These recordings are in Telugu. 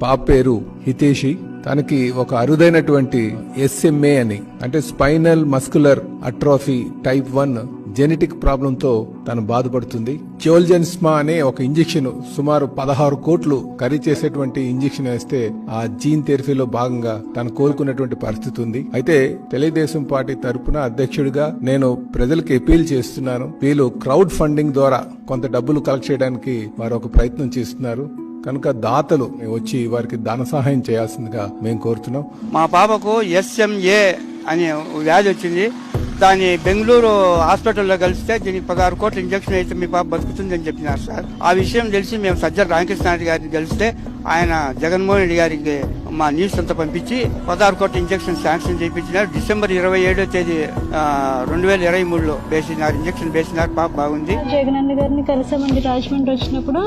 పాప పేరు హితేషి. తనకి ఒక అరుదైనటువంటి SMA అని, అంటే spinal muscular atrophy type 1 genetic problem తో తను బాధపడుతుంది. జోల్జెన్స్మా అనే ఒక ఇంజెక్షన్ సుమారు 16 కోట్లు ఖరీదు చేసేటువంటి ఇంజెక్షన్ వేస్తే ఆ జీన్ థెరపీలో భాగంగా తను కోలుకున్నటువంటి పరిస్థితి ఉంది. అయితే తెలుగుదేశం పార్టీ తరపున అధ్యక్షుడిగా నేను ప్రజలకు అపీల్ చేస్తున్నాను. వీళ్ళు క్రౌడ్ ఫండింగ్ ద్వారా కొంత డబ్బులు కలెక్ట్ చేయడానికి వారు ఒక ప్రయత్నం చేస్తున్నారు కనుక దాతలు వచ్చి వారికి ధన సహాయం చేయాల్సిందిగా మేము కోరుతున్నాం. మా పాపకు SMA అనే వ్యాధి వచ్చింది. దాన్ని బెంగళూరు హాస్పిటల్లో కలిస్తే దీనికి 16 కోట్ల ఇంజక్షన్ అయితే మీ పాప బతుకుతుందని చెప్పినారు సార్. ఆ విషయం తెలిసి మేము సజ్జల రామకృష్ణారెడ్డి గారిని కలిస్తే ఆయన జగన్మోహన్ రెడ్డి గారికి మా న్యూస్ అంతా పంపించి 16 కోట్ల ఇంజక్షన్ శాంక్షన్ చేయించినారు. డిసెంబర్ 27వ తేదీ 2023లో వేసినారు, ఇంజక్షన్ వేసినారు. పాప బాగుంది. జగనన్న గారిని కలిసామండి రాజమండ్రి వచ్చినప్పుడు.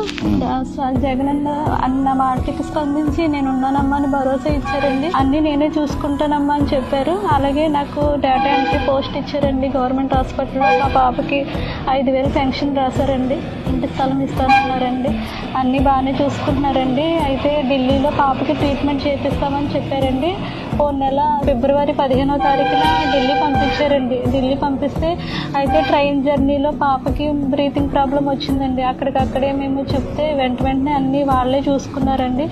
జగనన్న అన్న మాటకి స్పందించి నేను ఉన్నానమ్మా అని భరోసా ఇచ్చారండి. అన్ని నేనే చూసుకుంటానమ్మా అని చెప్పారు. అలాగే నాకు డేటా ఎంట్రీ పోస్ట్ ఇచ్చారండి గవర్నమెంట్ హాస్పిటల్లో. మా పాపకి 5,000 పెన్షన్ రాశారండి. ఇంటి స్థలం ఇస్తానన్నారండి. అన్ని బాగానే చూసుకుంటున్నారండి. అయితే ఢిల్లీలో పాపకి ట్రీట్మెంట్ చేపిస్తామని చెప్పారండి. నెల ఫిబ్రవరి 15వ తారీఖున ఢిల్లీ పంపించారండి. ఢిల్లీ పంపిస్తే అయితే ట్రైన్ జర్నీలో పాపకి బ్రీతింగ్ ప్రాబ్లం వచ్చిందండి. అక్కడికక్కడే మేము చెప్తే వెంటనే అన్ని వాళ్ళే చూసుకున్నారండి.